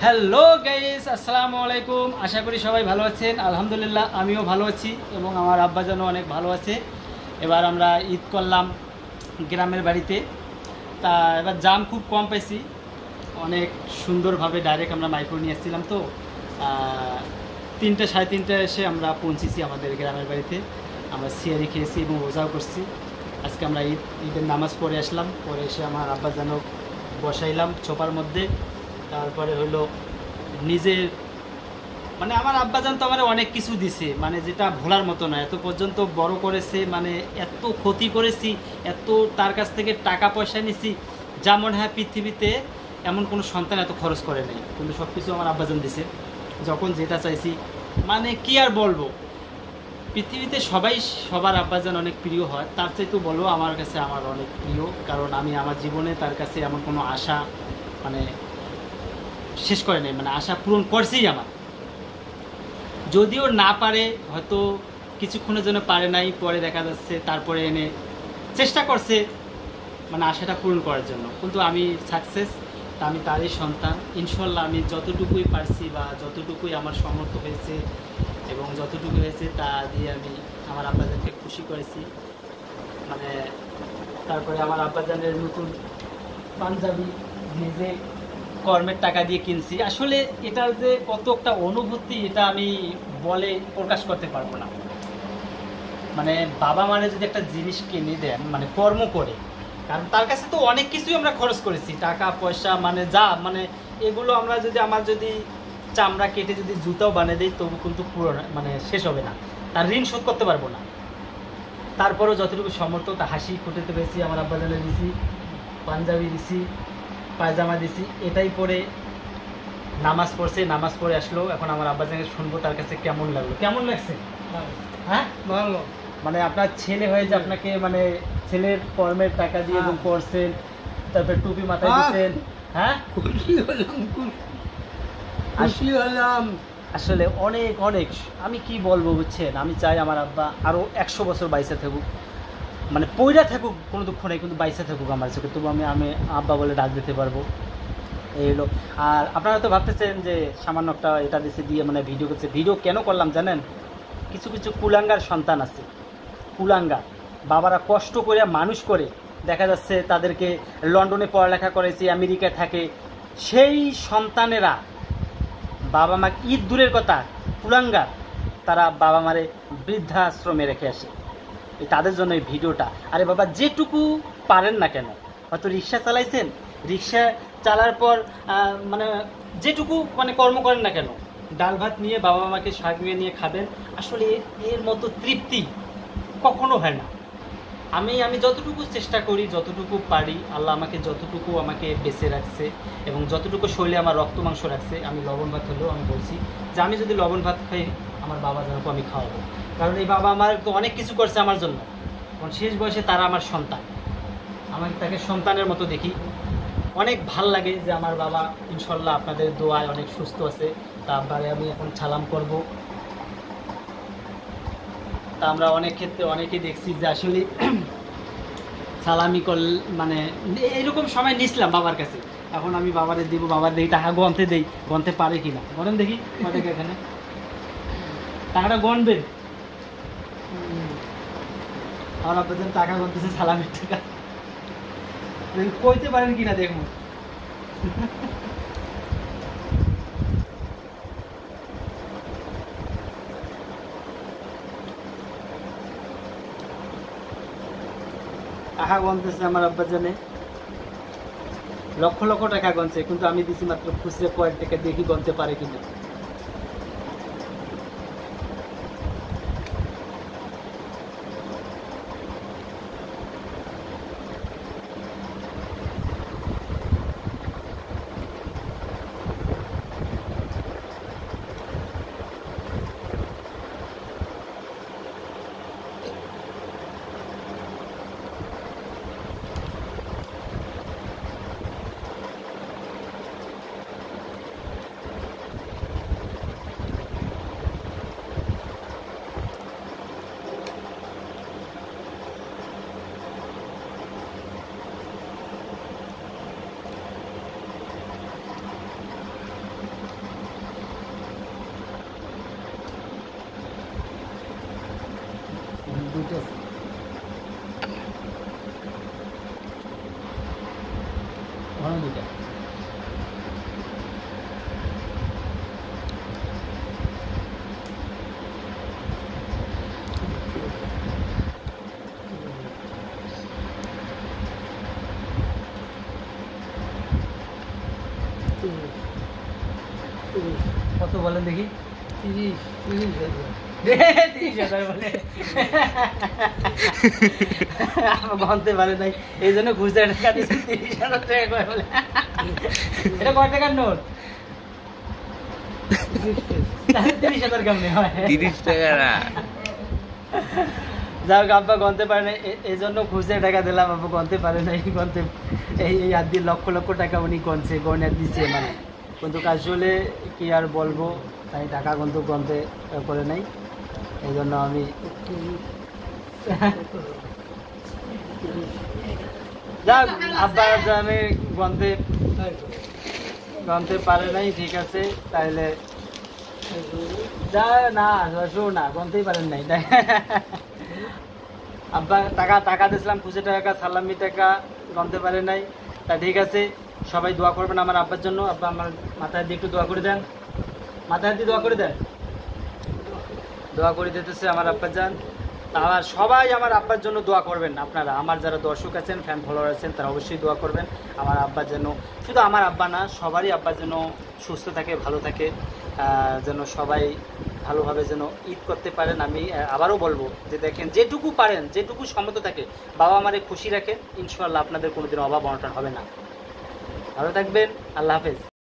Hello guys, আসসালামু আলাইকুম। আশা করি সবাই ভালো আছেন। আলহামদুলিল্লাহ আমিও ভালো আছি এবং আমার আব্বাজানও অনেক ভালো আছে। এবার আমরা ঈদ করলাম গ্রামের বাড়িতে। তা এবার জাম খুব কম পাইছি, অনেক সুন্দরভাবে ডাইরেক্ট আমরা মাইক্রো নিয়ে এসেছিলাম। তো 3টে সাড়ে 3টে এসে আমরা পৌঁছেছি আমাদের গ্রামের বাড়িতে। আমরা সিয়ারি খেয়েছি এবং রোজাও করছি। আজকে আমরা ঈদের নামাজ পড়ে আসলাম, পরে এসে আমার আব্বাজানও বসাইলাম ছোপার মধ্যে। তারপরে হলো নিজের মানে আমার আব্বাজান তো আমার অনেক কিছু দিছে, মানে যেটা ভোলার মতো না। এত পর্যন্ত বড় করেছে, মানে এত ক্ষতি করেছি, এত তার কাছ থেকে টাকা পয়সা নিছি, যা মনে হয় পৃথিবীতে এমন কোনো সন্তান এত খরচ করে নেই। কিন্তু সব কিছু আমার আব্বাজান দিছে, যখন যেটা চাইছি। মানে কি আর বলবো, পৃথিবীতে সবাই সবার আব্বাজান অনেক প্রিয় হয়, তার চাইতেও বলো আমার কাছে আমার অনেক প্রিয়। কারণ আমি আমার জীবনে তার কাছে এমন কোনো আশা মানে শেষ করে নেই, মানে আশা পূরণ করছেই আমার। যদিও না পারে, হয়তো কিছুক্ষণের জন্য পারে নাই, পরে দেখা যাচ্ছে তারপরে এনে চেষ্টা করছে মানে আশাটা পূরণ করার জন্য। কিন্তু আমি সাকসেস, তা আমি তারই সন্তান। ইনশাল্লাহ আমি যতটুকুই পারছি বা যতটুকুই আমার সামর্থ্য হয়েছে এবং যতটুকু হয়েছে তা দিয়ে আমি আমার আব্বাজানকে খুশি করেছি। মানে তারপরে আমার আব্বাজানের নতুন পাঞ্জাবি নিজে কর্মের টাকা দিয়ে কিনছি। আসলে এটার যে কত একটা অনুভূতি, এটা আমি বলে প্রকাশ করতে পারবো না। মানে বাবা মানে যদি একটা জিনিস কিনে দেন মানে কর্ম করে, কারণ তার কাছে তো অনেক কিছুই আমরা খরচ করেছি, টাকা পয়সা মানে যা মানে এগুলো আমরা যদি আমার যদি চামড়া কেটে যদি জুতাও বানিয়ে দিই তবু কিন্তু পুরো মানে শেষ হবে না, তার ঋণ শোধ করতে পারবো না। তারপরেও যতটুকু সামর্থ্য তা হাসি ফুটেতে পেরেছি। আমার আব্বাজানের দিছি পাঞ্জাবি দিছি, পায়জামা দিছি, এটাই পরে নামাজ পড়ছে, নামাজ পড়ে আসলো। এখন আমার আব্বাজানকে শুনবো তার কাছে কেমন লাগলো। কেমন লাগছে? হ্যাঁ ভালো। মানে আপনার ছেলে হয়ে যে আপনাকে মানে ছেলের কর্মের টাকা দিয়ে এবং করছেন, তারপরে টুপি মাথায় দিচ্ছেন। হ্যাঁ খুশি হলাম। আসলে অনেক অনেক আমি কি বলবো বুঝছেন, আমি চাই আমার আব্বা আরও 100 বছর বাইসে থাকুক, মানে পইরা থাকুক, কোনো দুঃখ নেই, কিন্তু বাইসে থাকুক আমার চোখে, তবু আমি আব্বা বলে ডাক দিতে পারবো। এই হলো। আর আপনারা তো ভাবতেছেন যে সামান্য একটা এটা দিয়ে মানে ভিডিও করছে। ভিডিও কেন করলাম জানেন? কিছু কিছু কুলাঙ্গার সন্তান আছে, কুলাঙ্গার বাবারা কষ্ট করে মানুষ করে, দেখা যাচ্ছে তাদেরকে লন্ডনে পড়ালেখা করেছে, আমেরিকায় থাকে, সেই সন্তানেরা বাবা মা ঈদ দূরের কথা কুলাঙ্গার, তারা বাবা মারে বৃদ্ধাশ্রমে রেখে আসে। তাদের জন্য এই ভিডিওটা। আরে বাবা যেটুকু পারেন না কেন, হয়তো রিক্সা চালাইছেন, রিক্সা চালার পর মানে যেটুকু মানে কর্ম করেন না কেন, ডাল ভাত নিয়ে বাবা মাকে সাজিয়ে নিয়ে খাবেন। আসলে এর মতো তৃপ্তি কখনো হয় না। আমি যতটুকু চেষ্টা করি, যতটুকু পারি, আল্লাহ আমাকে যতটুকু আমাকে বেঁচে রাখছে এবং যতটুকু শরীরে আমার রক্ত মাংস রাখছে, আমি লবণ ভাত হলেও আমি বলছি যে আমি যদি লবণ ভাত খাই আমার বাবা যেনকে আমি খাওয়াবো। কারণ এই বাবা আমার তো অনেক কিছু করছে আমার জন্য, কারণ শেষ বয়সে তারা আমার সন্তান, আমাকে তাকে সন্তানের মতো দেখি। অনেক ভাল লাগে যে আমার বাবা ইনশাল্লাহ আপনাদের দোয়ায় অনেক সুস্থ আছে। তারপরে আমি এখন সালাম করব। তা আমরা অনেক ক্ষেত্রে অনেকেই দেখছি যে আসলে সালামি মানে এইরকম সময় নিছিলাম বাবার কাছে, এখন আমি বাবারে দিব, বাবার দেখি টাকা গনতে দেই, গনতে পারে কিনা বলেন দেখি। আমাদেরকে এখানে টাকাটা গনবেন, আমার আপনাদের টাকা গনতেছে সালামের টাকা, কইতে পারেন কিনা দেখুন। টাকা গনতেছে আমার আব্বাজানে, লক্ষ লক্ষ টাকা গনছে, কিন্তু আমি দিছি মাত্র খুচরে কয়েক টাকা, দেখি গনতে পারে কিনা। কত বলেন দেখি? 30,000 বলে। গনতে পারে নাই, এই জন্য খুচরা টাকা দিচ্ছে 30,000 টাকা করে বলে। এটা কয় টাকার নোট? 30,000 কেমনে হয়? 30 টাকা না। যাক আব্বা গনতে পারে নাই, এই জন্য খুচরা টাকা দিলাম। আব্বা গনতে পারে নাই, গনতে এই হাত দিয়ে লক্ষ লক্ষ টাকা উনি গনছে, গনে দিচ্ছে মানে। কিন্তু আসলে কি আর বলবো, তাই টাকা কিন্তু গনতে করে নাই, এই জন্য আমি যাক আব্বা আমি গনতে পারে নাই, ঠিক আছে তাইলে যা না না গনতেই পারেন নাই। আব্বা টাকা দিয়েছিলাম, খুচরা টাকা, সালামি টাকা, গনতে পারে নাই। তা ঠিক আছে, সবাই দোয়া করবেন আমার আব্বার জন্য। আব্বা আমার মাথায় দিয়ে একটু দোয়া করে দেন, মাথায় দিয়ে দোয়া করে দেন। দোয়া করে দিতেছে আমার আব্বা যান। আর সবাই আমার আব্বার জন্য দোয়া করবেন। আপনারা আমার যারা দর্শক আছেন, ফ্যান ফলোয়ার আছেন, তারা অবশ্যই দোয়া করবেন আমার আব্বা যেন, শুধু আমার আব্বা না, সবারই আব্বা যেন সুস্থ থাকে, ভালো থাকে, যেন সবাই ভালোভাবে যেন ঈদ করতে পারেন। আমি আবারও বলবো যে দেখেন, যেটুকু পারেন, যেটুকু সম্মত থাকে, বাবা আমারে খুশি রাখেন, ইনশাআল্লাহ আপনাদের কোনোদিন অভাব অনটন হবে না। ভালো থাকবেন, আল্লাহ হাফেজ।